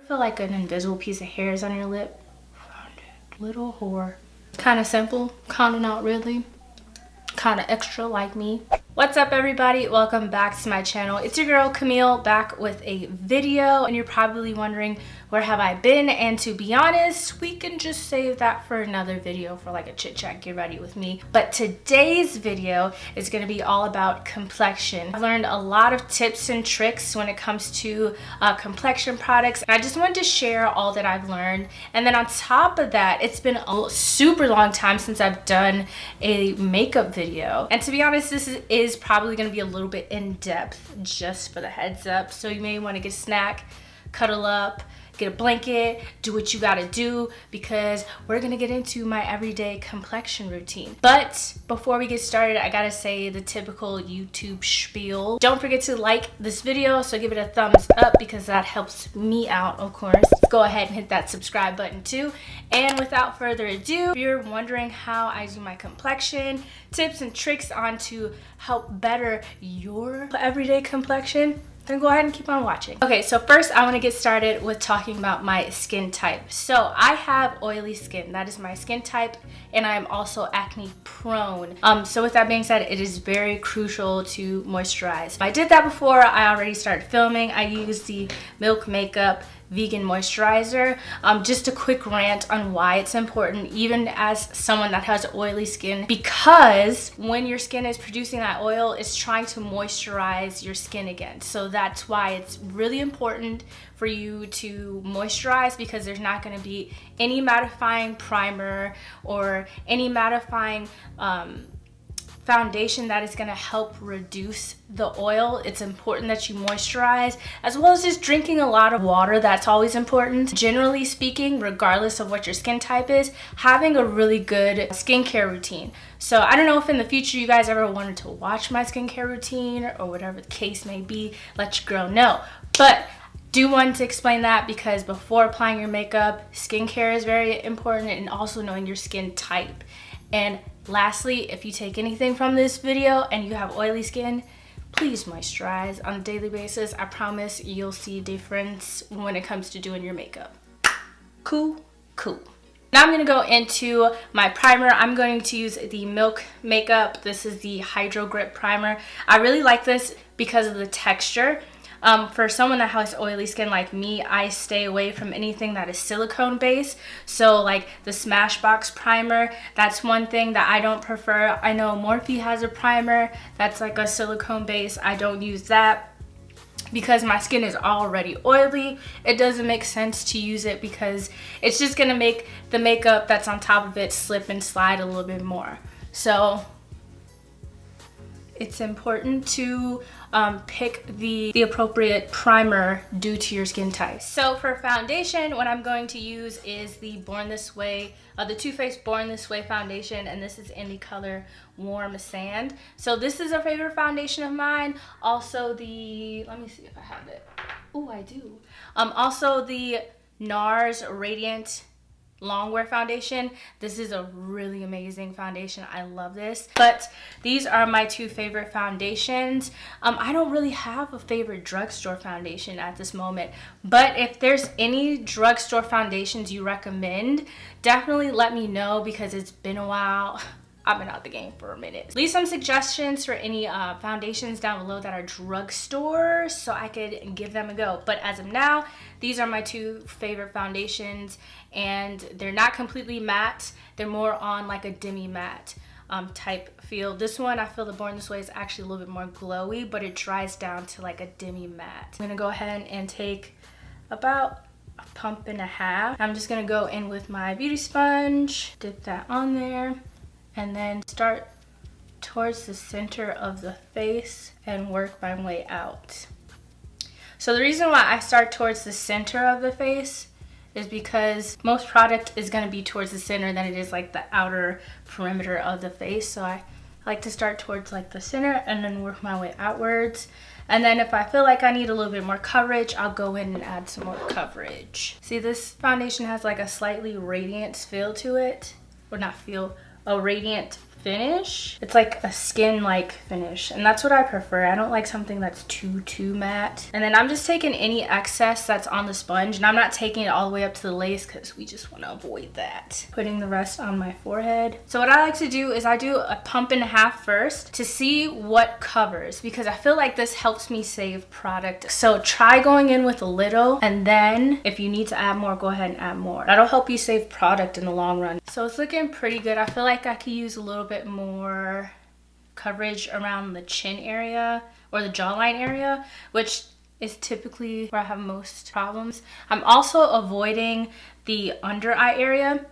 feel like an invisible piece of hair is on your lip? Found it. Little whore. Kind of simple, kind of not really. Kind of extra like me. What's up everybody? Welcome back to my channel. It's your girl Camille back with a video, and you're probably wondering where have I been, and to be honest, we can just save that for another video for like a chit chat, get ready with me. But today's video is going to be all about complexion. I've learned a lot of tips and tricks when it comes to complexion products, and I just wanted to share all that I've learned. And then on top of that, it's been a super long time since I've done a makeup video, and to be honest, this is probably going to be a little bit in depth, just for the heads up. So you may want to get a snack, cuddle up, get a blanket, do what you gotta do, because we're gonna get into my everyday complexion routine. But before we get started, I gotta say the typical YouTube spiel. Don't forget to like this video, so give it a thumbs up because that helps me out, of course. Go ahead and hit that subscribe button too. And without further ado, if you're wondering how I do my complexion, tips and tricks on to help better your everyday complexion, then go ahead and keep on watching. Okay, so first I want to get started with talking about my skin type. So I have oily skin. That is my skin type, and I am also acne prone. So with that being said, it is very crucial to moisturize. I did that before I already started filming. I used the Milk Makeup vegan moisturizer. Just a quick rant on why it's important, even as someone that has oily skin, because when your skin is producing that oil, it's trying to moisturize your skin again. So that's why it's really important for you to moisturize, because there's not going to be any mattifying primer or any mattifying foundation that is going to help reduce the oil. It's important that you moisturize, as well as just drinking a lot of water. That's always important. Generally speaking, regardless of what your skin type is, having a really good skincare routine. So I don't know if in the future you guys ever wanted to watch my skincare routine or whatever the case may be, let your girl know. But do want to explain that, because before applying your makeup, skincare is very important, and also knowing your skin type. And lastly, if you take anything from this video and you have oily skin, please moisturize on a daily basis. I promise you'll see a difference when it comes to doing your makeup. Cool? Cool. Now I'm going to go into my primer. I'm going to use the Milk Makeup. This is the Hydro Grip Primer. I really like this because of the texture. For someone that has oily skin like me, I stay away from anything that is silicone based. So like the Smashbox primer, that's one thing that I don't prefer. I know Morphe has a primer that's like a silicone base. I don't use that because my skin is already oily. It doesn't make sense to use it because it's just gonna make the makeup that's on top of it slip and slide a little bit more. So it's important to pick the appropriate primer due to your skin type. So for foundation, what I'm going to use is the Born This Way, the Too Faced Born This Way foundation, and this is in the color Warm Sand. So this is a favorite foundation of mine. Also the, let me see if I have it. Oh, I do. Also the NARS Radiant Longwear foundation. This is a really amazing foundation. I love this. But these are my two favorite foundations. I don't really have a favorite drugstore foundation at this moment, but if there's any drugstore foundations you recommend, definitely let me know, because it's been a while. I've been out the game for a minute. Leave some suggestions for any foundations down below that are drugstore so I could give them a go. But as of now, these are my two favorite foundations, and they're not completely matte. They're more on like a demi matte type feel. This one, I feel the Born This Way is actually a little bit more glowy, but it dries down to like a demi matte. I'm gonna go ahead and take about a pump and a half. I'm just gonna go in with my beauty sponge, dip that on there, and then start towards the center of the face and work my way out. So the reason why I start towards the center of the face is because most product is going to be towards the center than it is like the outer perimeter of the face. So I like to start towards like the center and then work my way outwards. And then if I feel like I need a little bit more coverage, I'll go in and add some more coverage. See, this foundation has like a slightly radiant feel to it. Or not feel, a radiant finish. It's like a skin like finish, and that's what I prefer. I don't like something that's too matte. And then I'm just taking any excess that's on the sponge, and I'm not taking it all the way up to the lace because we just want to avoid that. Putting the rest on my forehead. So what I like to do is I do a pump and a half first to see what covers, because I feel like this helps me save product. So try going in with a little, and then if you need to add more, go ahead and add more. That'll help you save product in the long run. So it's looking pretty good. I feel like I could use a little bit more coverage around the chin area or the jawline area, which is typically where I have most problems. I'm also avoiding the under eye area.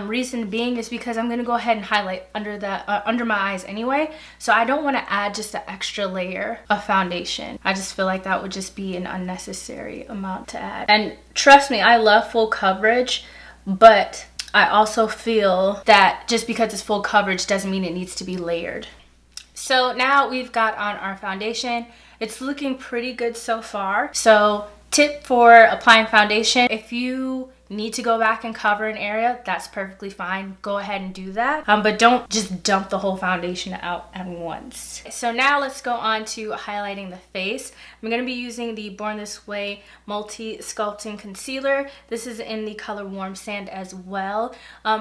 Reason being is because I'm gonna go ahead and highlight under my eyes anyway, so I don't want to add just an extra layer of foundation. I just feel like that would just be an unnecessary amount to add. And trust me, I love full coverage, but I also feel that just because it's full coverage doesn't mean it needs to be layered. So now we've got on our foundation. It's looking pretty good so far. So tip for applying foundation, if you need to go back and cover an area, that's perfectly fine. Go ahead and do that. But don't just dump the whole foundation out at once. So now let's go on to highlighting the face. I'm going to be using the Born This Way Multi Sculpting Concealer. This is in the color Warm Sand as well.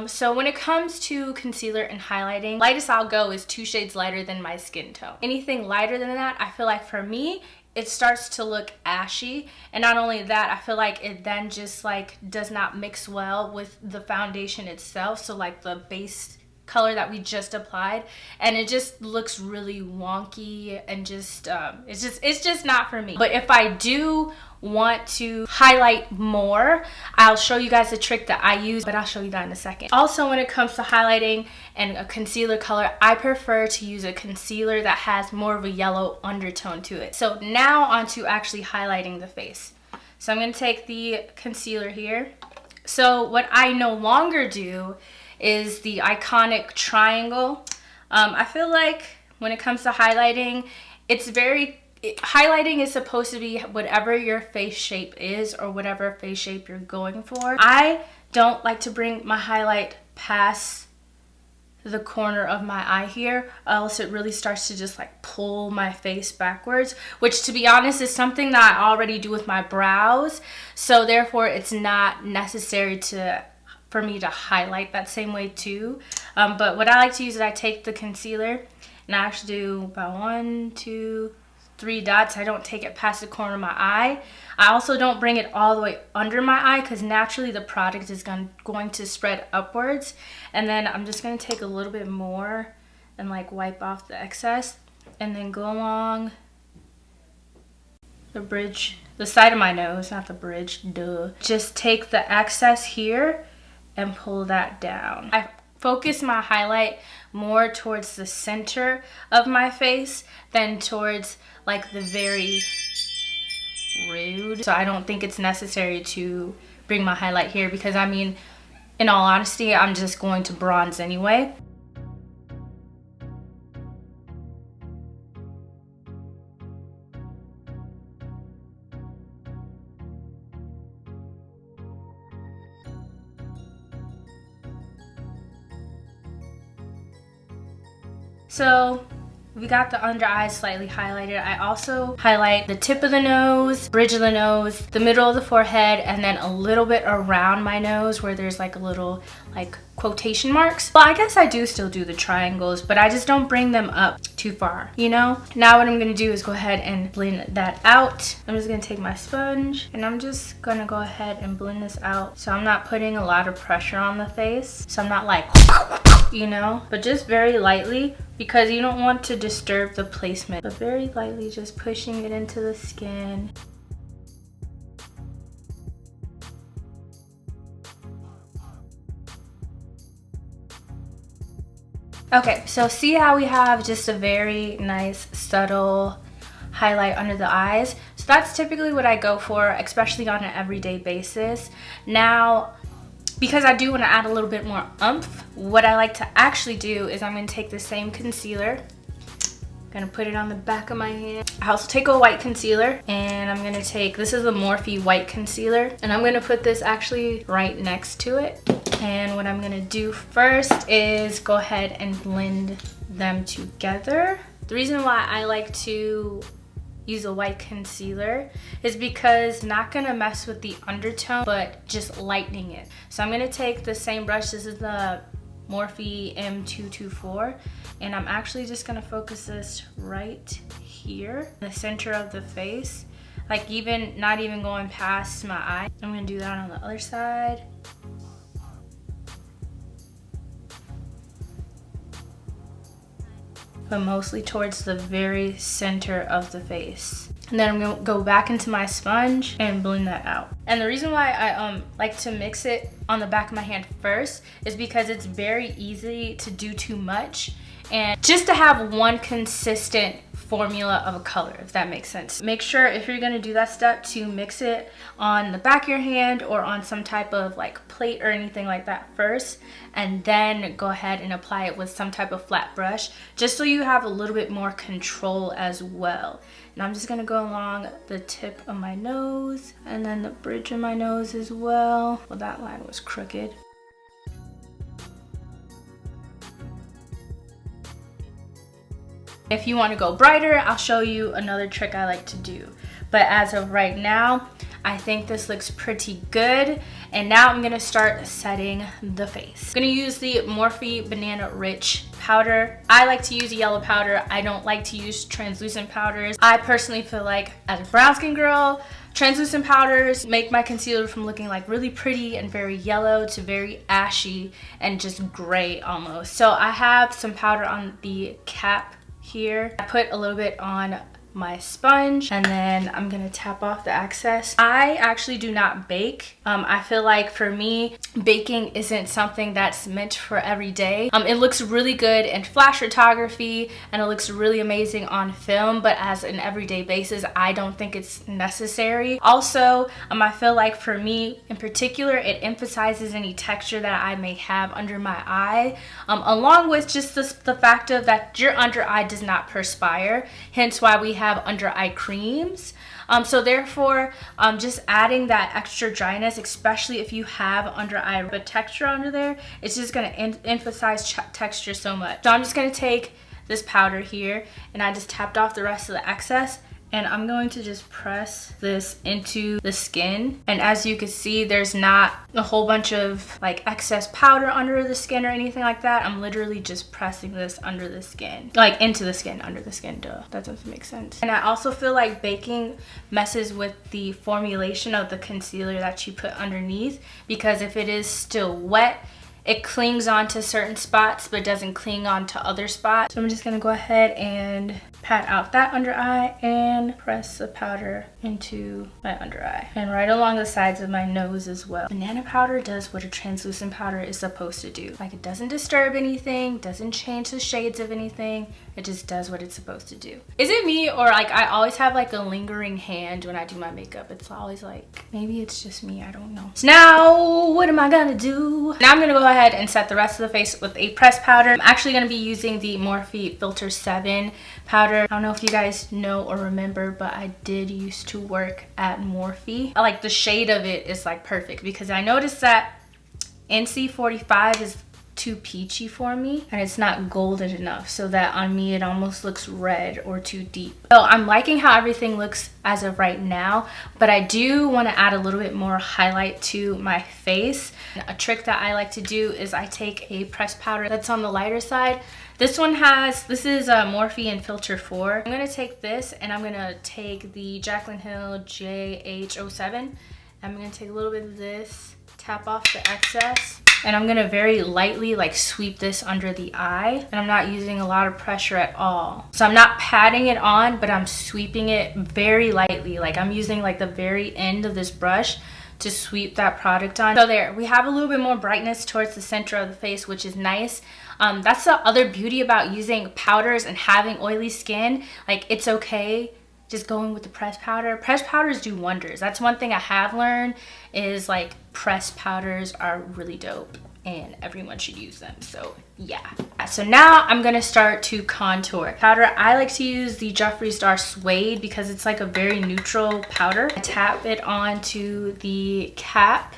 So when it comes to concealer and highlighting, lightest I'll go is 2 shades lighter than my skin tone. Anything lighter than that, I feel like for me, it starts to look ashy. And not only that, I feel like it then just like does not mix well with the foundation itself. So like the base color that we just applied, and it just looks really wonky and just it's just not for me. But if I do want to highlight more, I'll show you guys the trick that I use, but I'll show you that in a second. Also, when it comes to highlighting and a concealer color, I prefer to use a concealer that has more of a yellow undertone to it. So now on to actually highlighting the face. So I'm going to take the concealer here. So what I no longer do is the iconic triangle. I feel like when it comes to highlighting, highlighting is supposed to be whatever your face shape is or whatever face shape you're going for. I don't like to bring my highlight past the corner of my eye here, else it really starts to just like pull my face backwards, which to be honest is something that I already do with my brows. So therefore it's not necessary for me to highlight that same way too. But what I like to use is I take the concealer and I actually do about 1, 2, 3 dots. I don't take it past the corner of my eye. I also don't bring it all the way under my eye because naturally the product is going to spread upwards. And then I'm just going to take a little bit more and like wipe off the excess, and then go along the bridge, the side of my nose, not the bridge, duh. Just take the excess here and pull that down. I focus my highlight more towards the center of my face than towards like the very rude. So I don't think it's necessary to bring my highlight here because I mean, in all honesty, I'm just going to bronze anyway. So we got the under eyes slightly highlighted. I also highlight the tip of the nose, bridge of the nose, the middle of the forehead, and then a little bit around my nose where there's like a little like quotation marks. Well, I guess I do still do the triangles, but I just don't bring them up too far, you know? Now what I'm gonna do is go ahead and blend that out. I'm just gonna take my sponge and I'm just gonna go ahead and blend this out. So I'm not putting a lot of pressure on the face. So I'm not like, you know, but just very lightly, because you don't want to disturb the placement, but very lightly just pushing it into the skin. Okay, so see how we have just a very nice subtle highlight under the eyes? So that's typically what I go for, especially on an everyday basis. Now, because I do want to add a little bit more oomph, what I like to actually do is I'm going to take the same concealer, gonna put it on the back of my hand. I also take a white concealer and I'm gonna take, this is the Morphe white concealer, and I'm gonna put this actually right next to it. And what I'm gonna do first is go ahead and blend them together. The reason why I like to use a white concealer is because not gonna mess with the undertone, but just lightening it. So I'm gonna take the same brush. This is the Morphe M224, and I'm actually just gonna focus this right here in the center of the face, like not even going past my eye. I'm gonna do that on the other side. But mostly towards the very center of the face. And then I'm gonna go back into my sponge and blend that out. And the reason why I like to mix it on the back of my hand first is because it's very easy to do too much, and just to have one consistent formula of a color, if that makes sense. Make sure if you're gonna do that step to mix it on the back of your hand or on some type of like plate or anything like that first, and then go ahead and apply it with some type of flat brush, just so you have a little bit more control as well. And I'm just gonna go along the tip of my nose and then the bridge of my nose as well. Well, that line was crooked. If you want to go brighter, I'll show you another trick I like to do. But as of right now, I think this looks pretty good. And now I'm gonna start setting the face. I'm gonna use the Morphe Banana Rich powder. I like to use yellow powder. I don't like to use translucent powders. I personally feel like, as a brown skin girl, translucent powders make my concealer from looking like really pretty and very yellow to very ashy and just gray almost. So I have some powder on the cap here. I put a little bit on my sponge, and then I'm gonna tap off the excess. I actually do not bake. I feel like for me, baking isn't something that's meant for every day. It looks really good in flash photography and it looks really amazing on film, but as an everyday basis, I don't think it's necessary. Also, I feel like for me in particular, it emphasizes any texture that I may have under my eye, along with just the fact of that your under eye does not perspire, hence why we have under eye creams. So therefore, just adding that extra dryness, especially if you have under eye but texture under there, it's just gonna emphasize texture so much. So I'm just gonna take this powder here, and I just tapped off the rest of the excess, and I'm going to just press this into the skin. And as you can see, there's not a whole bunch of like excess powder under the skin or anything like that. I'm literally just pressing this under the skin, like into the skin, under the skin, duh. That doesn't make sense. And I also feel like baking messes with the formulation of the concealer that you put underneath, because if it is still wet, it clings onto certain spots but doesn't cling onto other spots. So I'm just gonna go ahead and pat out that under eye and press the powder into my under eye and right along the sides of my nose as well. Banana powder does what a translucent powder is supposed to do. Like, it doesn't disturb anything, doesn't change the shades of anything. It just does what it's supposed to do. Is it me, or like I always have like a lingering hand when I do my makeup? It's always like, maybe it's just me, I don't know. So now what am I gonna do? Now I'm gonna go ahead and set the rest of the face with a pressed powder. I'm actually gonna be using the Morphe Filter 7 powder. I don't know if you guys know or remember, but I did used to work at Morphe. Like, the shade of it is like perfect, because I noticed that NC45 is too peachy for me and it's not golden enough, so that on me it almost looks red or too deep. So I'm liking how everything looks as of right now, but I do want to add a little bit more highlight to my face. A trick that I like to do is I take a pressed powder that's on the lighter side. This is Morphe in Filter 4. I'm gonna take this and I'm gonna take the Jaclyn Hill JH07. I'm gonna take a little bit of this, tap off the excess, and I'm gonna very lightly like sweep this under the eye, and I'm not using a lot of pressure at all. So I'm not patting it on, but I'm sweeping it very lightly. Like, I'm using like the very end of this brush to sweep that product on. So there, we have a little bit more brightness towards the center of the face, which is nice. That's the other beauty about using powders and having oily skin. Like, it's okay just going with the pressed powder. Pressed powders do wonders. That's one thing I have learned, is like pressed powders are really dope and everyone should use them. So yeah. So now I'm gonna start to contour. Powder, I like to use the Jeffree Star Suede because it's like a very neutral powder. I tap it onto the cap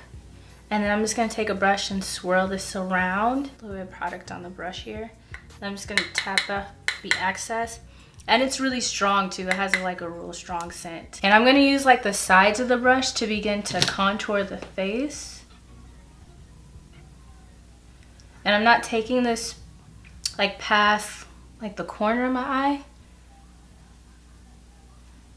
And then I'm just gonna take a brush and swirl this around. A little bit of product on the brush here. And I'm just gonna tap off the excess. And it's really strong too. It has like a real strong scent. And I'm gonna use like the sides of the brush to begin to contour the face. And I'm not taking this like past like the corner of my eye.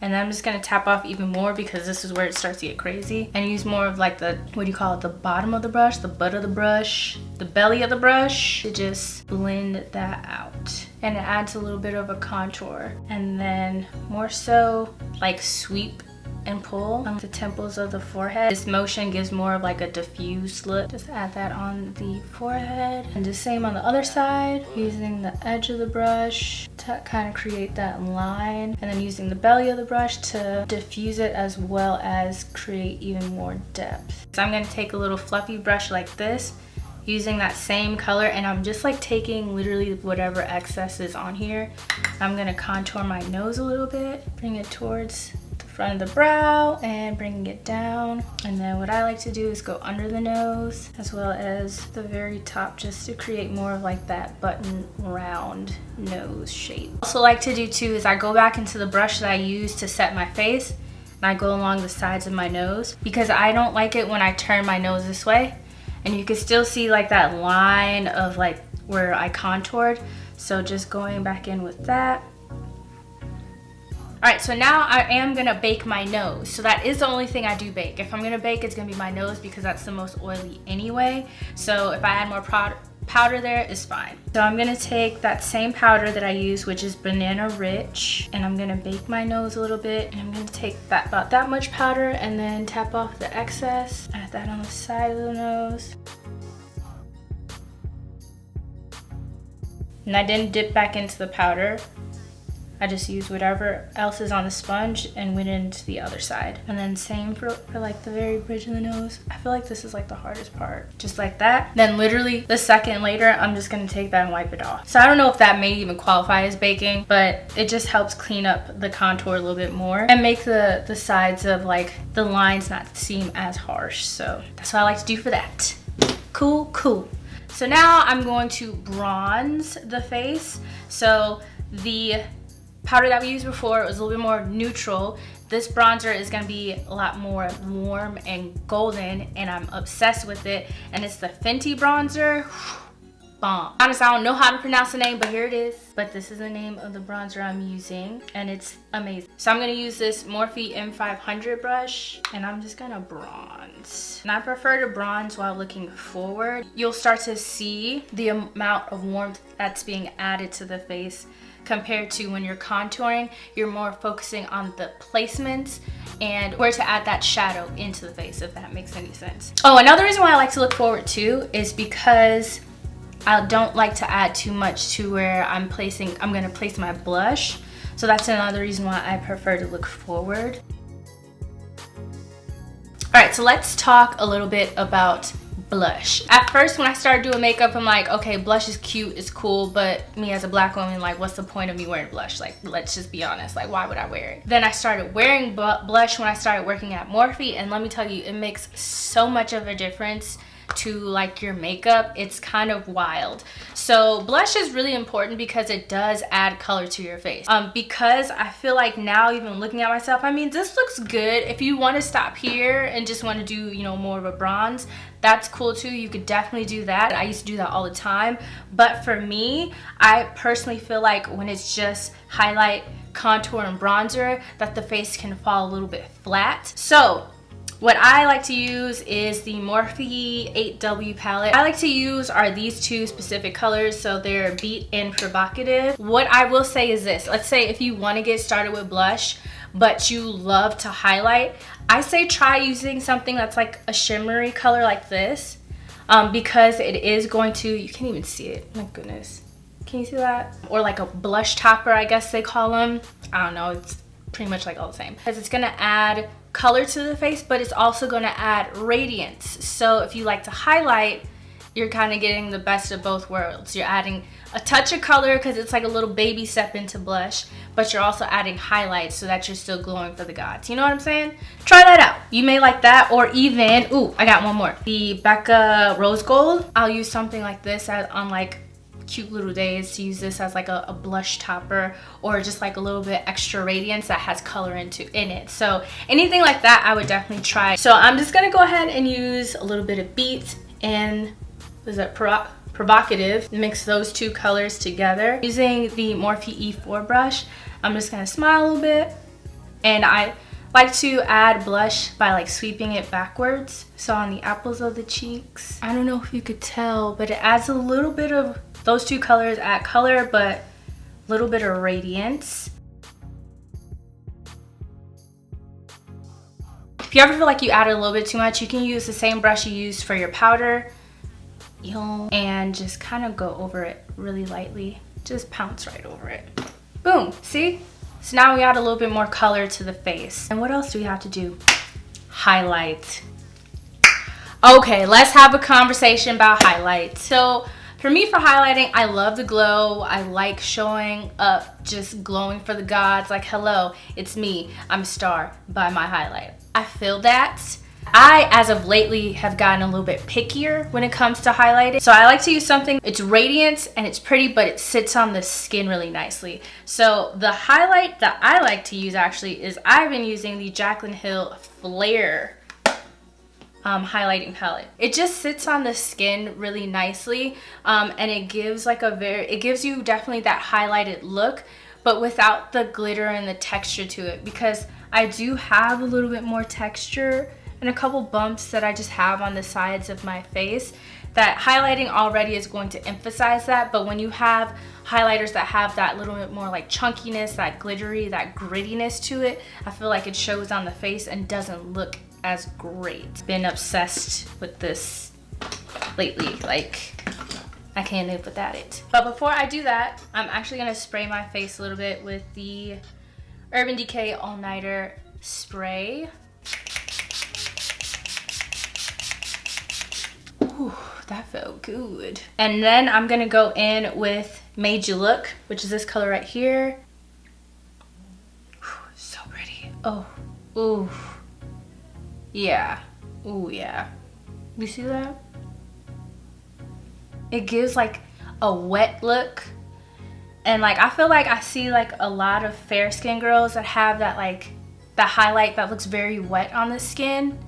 And then I'm just gonna tap off even more because this is where it starts to get crazy. And use more of like the, what do you call it, the bottom of the brush, the butt of the brush, the belly of the brush, to just blend that out. And it adds a little bit of a contour. And then more so like sweep and pull on the temples of the forehead. This motion gives more of like a diffused look. Just add that on the forehead. And the same on the other side, using the edge of the brush to kind of create that line. And then using the belly of the brush to diffuse it as well as create even more depth. So I'm gonna take a little fluffy brush like this, using that same color, and I'm just like taking literally whatever excess is on here. I'm gonna contour my nose a little bit, bring it towards front of the brow and bringing it down. And then what I like to do is go under the nose as well as the very top, just to create more of like that button round nose shape. Also like to do too is I go back into the brush that I use to set my face and I go along the sides of my nose, because I don't like it when I turn my nose this way and you can still see like that line of like where I contoured. So just going back in with that. All right, so now I am gonna bake my nose. So that is the only thing I do bake. If I'm gonna bake, it's gonna be my nose because that's the most oily anyway. So if I add more powder there, it's fine. So I'm gonna take that same powder that I use, which is Banana Rich, and I'm gonna bake my nose a little bit. And I'm gonna take that about that much powder and then tap off the excess. Add that on the side of the nose. And I didn't dip back into the powder. I just used whatever else is on the sponge and went into the other side. And then same for like the very bridge of the nose. I feel like this is like the hardest part. Just like that. Then literally the second later, I'm just gonna take that and wipe it off. So I don't know if that may even qualify as baking, but it just helps clean up the contour a little bit more and make the sides of like the lines not seem as harsh. So that's what I like to do for that. Cool, cool. So now I'm going to bronze the face. So the powder that we used before was a little bit more neutral. This bronzer is gonna be a lot more warm and golden, and I'm obsessed with it. And it's the Fenty bronzer. Bomb. Honestly, I don't know how to pronounce the name, but here it is. But this is the name of the bronzer I'm using, and it's amazing. So I'm gonna use this Morphe M500 brush, and I'm just gonna bronze. And I prefer to bronze while looking forward. You'll start to see the amount of warmth that's being added to the face compared to when you're contouring. You're more focusing on the placements and where to add that shadow into the face, if that makes any sense. Oh, another reason why I like to look forward too is because I don't like to add too much to where I'm gonna place my blush. So that's another reason why I prefer to look forward. All right, so let's talk a little bit about blush. At first, when I started doing makeup, I'm like, okay, blush is cute, it's cool, but me as a black woman, like, what's the point of me wearing blush? Like, let's just be honest, like, why would I wear it? Then I started wearing blush when I started working at Morphe, and let me tell you, it makes so much of a difference to like your makeup. It's kind of wild. So blush is really important because it does add color to your face. Because I feel like now, even looking at myself, I mean, this looks good. If you want to stop here and just want to do, you know, more of a bronze, that's cool too. You could definitely do that. I used to do that all the time. But for me, I personally feel like when it's just highlight, contour, and bronzer, that the face can fall a little bit flat. So what I like to use is the Morphe 8W palette. I like to use are these two specific colors, so they're Beat and Provocative. What I will say is this, let's say if you want to get started with blush, but you love to highlight, I say try using something that's like a shimmery color like this, because it is going to, you can't even see it, my goodness. Can you see that? Or like a blush topper, I guess they call them. I don't know, it's pretty much like all the same. Because it's gonna add color to the face, but it's also gonna add radiance. So if you like to highlight you're kind of getting the best of both worlds. You're adding a touch of color because it's like a little baby step into blush, but you're also adding highlights so that you're still glowing for the gods. You know what I'm saying? Try that out. You may like that, or even, ooh, I got one more. The Becca Rose Gold. I'll use something like this on like cute little days to use this as like a blush topper, or just like a little bit extra radiance that has color in it. So anything like that I would definitely try. So I'm just gonna go ahead and use a little bit of Beat and Provocative. Mix those two colors together using the Morphe E4 brush. I'm just gonna smile a little bit, and I like to add blush by like sweeping it backwards, so on the apples of the cheeks. I don't know if you could tell, but it adds a little bit of, those two colors add color, but a little bit of radiance. If you ever feel like you added a little bit too much, you can use the same brush you used for your powder and just kind of go over it really lightly. Just pounce right over it. Boom, see? So now we add a little bit more color to the face. And what else do we have to do? Highlight. Okay, let's have a conversation about highlights. So for me, for highlighting, I love the glow. I like showing up, just glowing for the gods. Like, hello, it's me. I'm a star by my highlight. I feel that. I, as of lately, have gotten a little bit pickier when it comes to highlighting. So I like to use something, it's radiant and it's pretty, but it sits on the skin really nicely. So the highlight that I like to use actually is, I've been using the Jaclyn Hill Flare highlighting palette. It just sits on the skin really nicely, and it gives like it gives you definitely that highlighted look, but without the glitter and the texture to it, because I do have a little bit more texture and a couple bumps that I just have on the sides of my face. That highlighting already is going to emphasize that, but when you have highlighters that have that little bit more like chunkiness, that glittery, that grittiness to it, I feel like it shows on the face and doesn't look as great. Been obsessed with this lately, like I can't live without it. But before I do that, I'm actually gonna spray my face a little bit with the Urban Decay All Nighter spray. Ooh, that felt good. And then I'm gonna go in with Made You Look, which is this color right here. Ooh, so pretty. Oh, ooh. Yeah. Ooh, yeah. You see that? It gives like a wet look. And like, I feel like I see like a lot of fair skin girls that have that like, that highlight that looks very wet on the skin.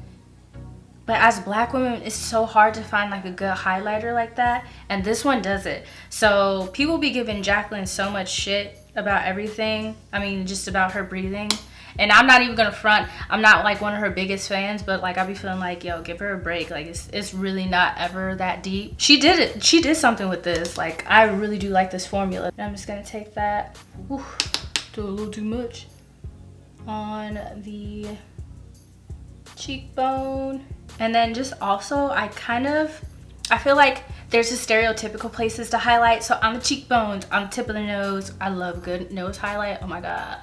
But as black women, it's so hard to find like a good highlighter like that. And this one does it. So people be giving Jaclyn so much shit about everything. I mean, just about her breathing. And I'm not even gonna front, I'm not like one of her biggest fans, but like I be feeling like, yo, give her a break. Like it's really not ever that deep. She did it, she did something with this. Like I really do like this formula. And I'm just gonna take that, whew, do a little too much on the cheekbone. And then just also, I feel like there's just stereotypical places to highlight. So on the cheekbones, on the tip of the nose, I love good nose highlight. Oh my God.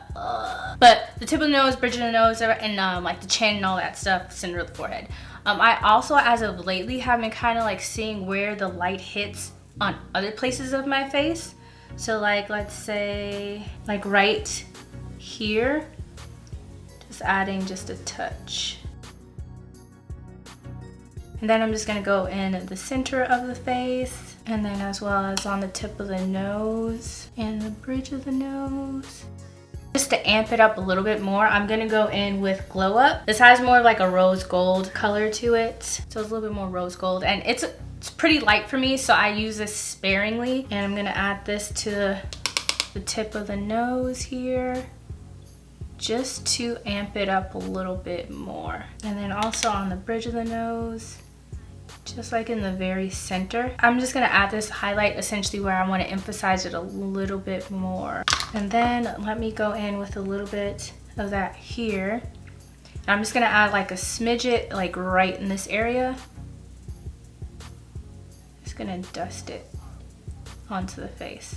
But the tip of the nose, bridge of the nose, and like the chin and all that stuff, center of the forehead. I also, as of lately, have been kind of like seeing where the light hits on other places of my face. So like, let's say, like right here, just adding just a touch. And then I'm just gonna go in the center of the face, and then as well as on the tip of the nose and the bridge of the nose. Just to amp it up a little bit more, I'm gonna go in with Glow Up. This has more of like a rose gold color to it. So it's a little bit more rose gold, and it's pretty light for me, so I use this sparingly. And I'm gonna add this to the tip of the nose here, just to amp it up a little bit more. And then also on the bridge of the nose, just like in the very center. I'm just gonna add this highlight essentially where I wanna emphasize it a little bit more. And then let me go in with a little bit of that here. And I'm just gonna add like a smidget, like right in this area. Just gonna dust it onto the face.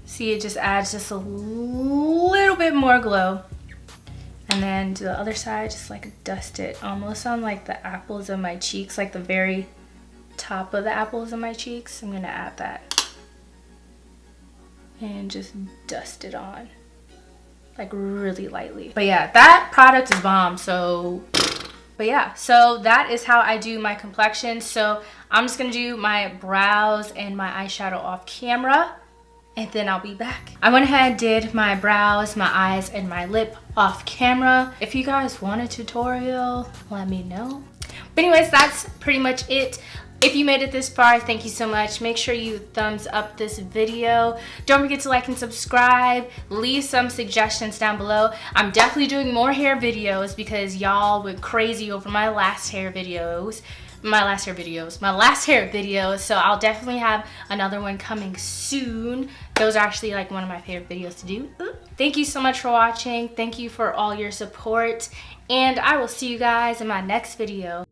See, it just adds just a little bit more glow. And then to the other side, just like dust it almost on like the apples of my cheeks, like the very top of the apples of my cheeks. I'm gonna add that and just dust it on, like really lightly. But yeah, that product is bomb. So but yeah, so that is how I do my complexion. So I'm just gonna do my brows and my eyeshadow off camera, and then I'll be back. I went ahead and did my brows, my eyes, and my lip off camera. If you guys want a tutorial, let me know. But anyways, that's pretty much it. If you made it this far, thank you so much. Make sure you thumbs up this video. Don't forget to like and subscribe. Leave some suggestions down below. I'm definitely doing more hair videos because y'all went crazy over my last hair videos. So I'll definitely have another one coming soon. Those are actually like one of my favorite videos to do. Thank you so much for watching. Thank you for all your support. And I will see you guys in my next video.